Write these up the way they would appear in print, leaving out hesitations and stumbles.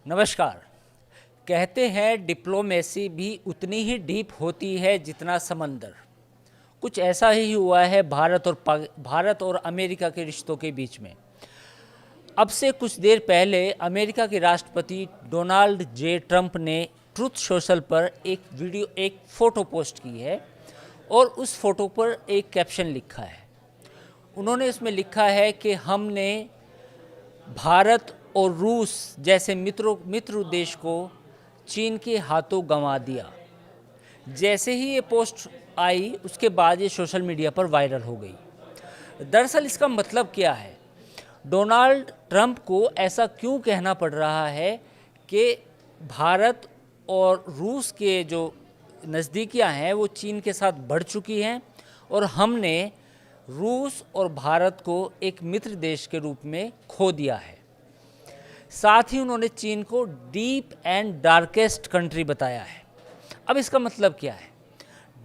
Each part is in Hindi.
नमस्कार। कहते हैं डिप्लोमेसी भी उतनी ही डीप होती है जितना समंदर। कुछ ऐसा ही हुआ है भारत और अमेरिका के रिश्तों के बीच में। अब से कुछ देर पहले अमेरिका के राष्ट्रपति डोनाल्ड जे ट्रंप ने ट्रुथ सोशल पर एक फ़ोटो पोस्ट की है और उस फोटो पर एक कैप्शन लिखा है। उन्होंने इसमें लिखा है कि हमने भारत और रूस जैसे मित्र देश को चीन के हाथों गंवा दिया। जैसे ही ये पोस्ट आई उसके बाद ये सोशल मीडिया पर वायरल हो गई। दरअसल इसका मतलब क्या है? डोनाल्ड ट्रंप को ऐसा क्यों कहना पड़ रहा है कि भारत और रूस के जो नज़दीकियां हैं वो चीन के साथ बढ़ चुकी हैं और हमने रूस और भारत को एक मित्र देश के रूप में खो दिया है। साथ ही उन्होंने चीन को डीप एंड डार्केस्ट कंट्री बताया है। अब इसका मतलब क्या है?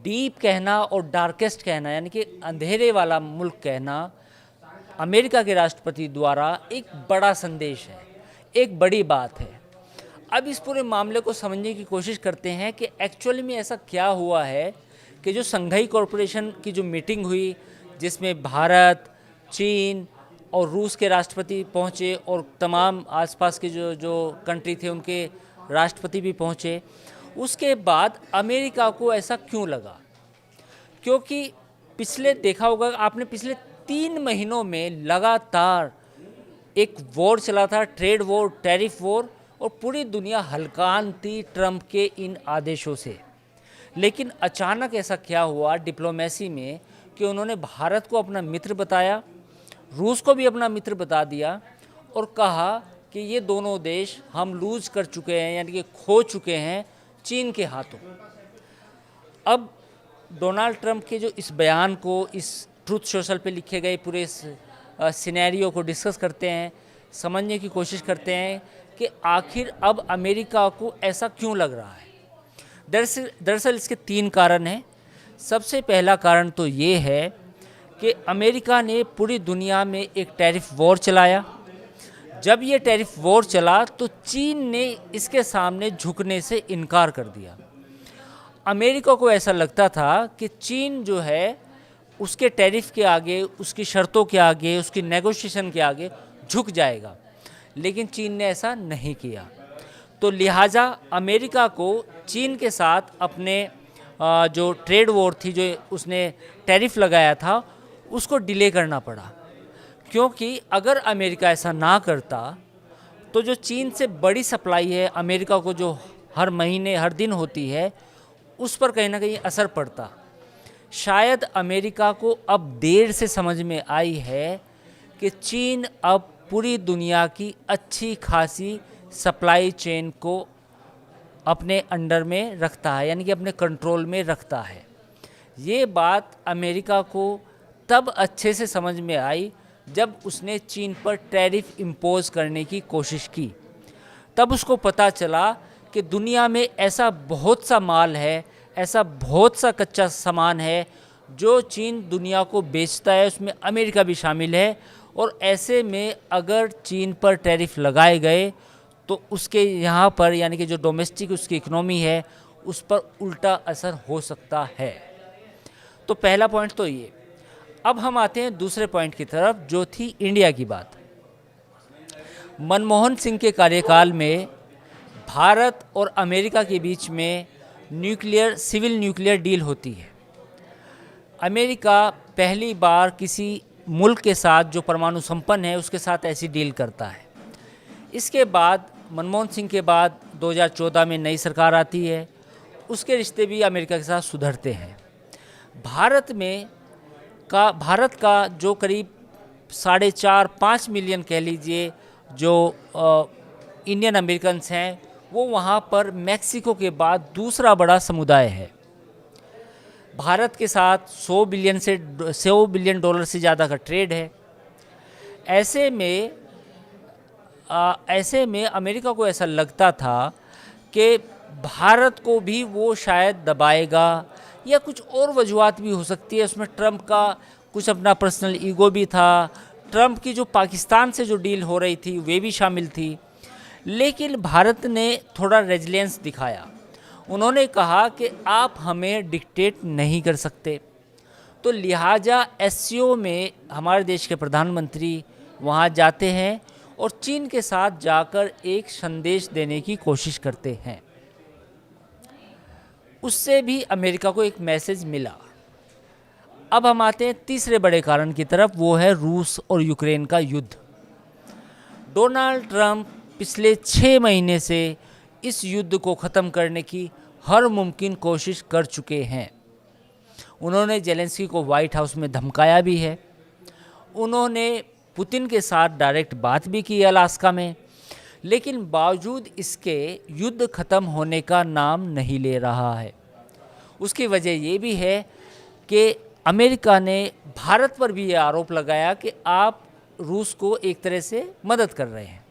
डीप कहना और डार्केस्ट कहना यानी कि अंधेरे वाला मुल्क कहना अमेरिका के राष्ट्रपति द्वारा एक बड़ा संदेश है, एक बड़ी बात है। अब इस पूरे मामले को समझने की कोशिश करते हैं कि एक्चुअली में ऐसा क्या हुआ है कि जो शंघाई कॉरपोरेशन की जो मीटिंग हुई जिसमें भारत, चीन और रूस के राष्ट्रपति पहुँचे और तमाम आसपास के जो कंट्री थे उनके राष्ट्रपति भी पहुँचे, उसके बाद अमेरिका को ऐसा क्यों लगा? क्योंकि देखा होगा आपने, पिछले 3 महीनों में लगातार एक वॉर चला था, ट्रेड वॉर, टैरिफ वॉर, और पूरी दुनिया हलकान थी ट्रंप के इन आदेशों से। लेकिन अचानक ऐसा क्या हुआ डिप्लोमेसी में कि उन्होंने भारत को अपना मित्र बताया, रूस को भी अपना मित्र बता दिया और कहा कि ये दोनों देश हम लूज कर चुके हैं, यानी कि खो चुके हैं चीन के हाथों। अब डोनाल्ड ट्रंप के जो इस बयान को, इस ट्रुथ सोशल पे लिखे गए पूरे सिनेरियो को डिस्कस करते हैं, समझने की कोशिश करते हैं कि आखिर अब अमेरिका को ऐसा क्यों लग रहा है। दरअसल इसके 3 कारण हैं। सबसे पहला कारण तो ये है कि अमेरिका ने पूरी दुनिया में एक टैरिफ वॉर चलाया। जब ये टैरिफ वॉर चला तो चीन ने इसके सामने झुकने से इनकार कर दिया। अमेरिका को ऐसा लगता था कि चीन जो है उसके टैरिफ के आगे, उसकी शर्तों के आगे, उसकी नेगोशिएशन के आगे झुक जाएगा, लेकिन चीन ने ऐसा नहीं किया। तो लिहाजा अमेरिका को चीन के साथ अपने जो ट्रेड वॉर थी, जो उसने टैरिफ लगाया था, उसको डिले करना पड़ा। क्योंकि अगर अमेरिका ऐसा ना करता तो जो चीन से बड़ी सप्लाई है अमेरिका को, जो हर महीने हर दिन होती है, उस पर कहीं ना कहीं असर पड़ता। शायद अमेरिका को अब देर से समझ में आई है कि चीन अब पूरी दुनिया की अच्छी खासी सप्लाई चेन को अपने अंडर में रखता है, यानी कि अपने कंट्रोल में रखता है। ये बात अमेरिका को तब अच्छे से समझ में आई जब उसने चीन पर टैरिफ इम्पोज करने की कोशिश की। तब उसको पता चला कि दुनिया में ऐसा बहुत सा माल है, ऐसा बहुत सा कच्चा सामान है जो चीन दुनिया को बेचता है, उसमें अमेरिका भी शामिल है। और ऐसे में अगर चीन पर टैरिफ लगाए गए तो उसके यहाँ पर, यानी कि जो डोमेस्टिक उसकी इकोनॉमी है, उस पर उल्टा असर हो सकता है। तो पहला पॉइंट तो ये। अब हम आते हैं दूसरे पॉइंट की तरफ, जो थी इंडिया की बात। मनमोहन सिंह के कार्यकाल में भारत और अमेरिका के बीच में सिविल न्यूक्लियर डील होती है। अमेरिका पहली बार किसी मुल्क के साथ जो परमाणु संपन्न है उसके साथ ऐसी डील करता है। इसके बाद मनमोहन सिंह के बाद 2014 में नई सरकार आती है, उसके रिश्ते भी अमेरिका के साथ सुधरते हैं। भारत का जो करीब 4.5-5 मिलियन कह लीजिए जो इंडियन अमेरिकन्स हैं, वो वहाँ पर मैक्सिको के बाद दूसरा बड़ा समुदाय है। भारत के साथ $100 बिलियन से ज़्यादा का ट्रेड है। ऐसे में अमेरिका को ऐसा लगता था कि भारत को भी वो शायद दबाएगा, या कुछ और वजूहत भी हो सकती है। उसमें ट्रंप का कुछ अपना पर्सनल ईगो भी था। ट्रंप की जो पाकिस्तान से जो डील हो रही थी वे भी शामिल थी। लेकिन भारत ने थोड़ा रेजिलियंस दिखाया। उन्होंने कहा कि आप हमें डिक्टेट नहीं कर सकते, तो लिहाजा एससीओ में हमारे देश के प्रधानमंत्री वहाँ जाते हैं और चीन के साथ जाकर एक संदेश देने की कोशिश करते हैं। उससे भी अमेरिका को एक मैसेज मिला। अब हम आते हैं तीसरे बड़े कारण की तरफ, वो है रूस और यूक्रेन का युद्ध। डोनाल्ड ट्रंप पिछले 6 महीने से इस युद्ध को ख़त्म करने की हर मुमकिन कोशिश कर चुके हैं। उन्होंने जेलेंस्की को व्हाइट हाउस में धमकाया भी है। उन्होंने पुतिन के साथ डायरेक्ट बात भी की अलास्का में, लेकिन बावजूद इसके युद्ध ख़त्म होने का नाम नहीं ले रहा है। उसकी वजह ये भी है कि अमेरिका ने भारत पर भी ये आरोप लगाया कि आप रूस को एक तरह से मदद कर रहे हैं।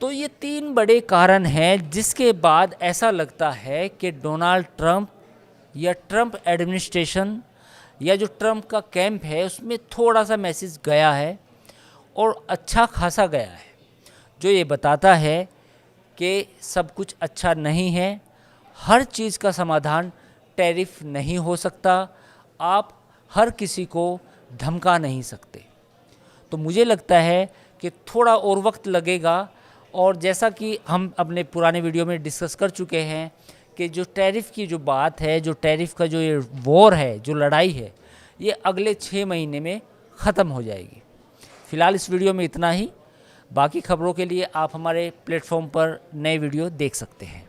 तो ये 3 बड़े कारण हैं जिसके बाद ऐसा लगता है कि डोनाल्ड ट्रंप या ट्रंप एडमिनिस्ट्रेशन या जो ट्रंप का कैंप है उसमें थोड़ा सा मैसेज गया है और अच्छा खासा गया है, जो ये बताता है कि सब कुछ अच्छा नहीं है। हर चीज़ का समाधान टैरिफ नहीं हो सकता, आप हर किसी को धमका नहीं सकते। तो मुझे लगता है कि थोड़ा और वक्त लगेगा, और जैसा कि हम अपने पुराने वीडियो में डिस्कस कर चुके हैं कि जो टैरिफ की जो बात है, जो टैरिफ का जो ये वॉर है, जो लड़ाई है, ये अगले 6 महीने में ख़त्म हो जाएगी। फ़िलहाल इस वीडियो में इतना ही। बाकी खबरों के लिए आप हमारे प्लेटफॉर्म पर नए वीडियो देख सकते हैं।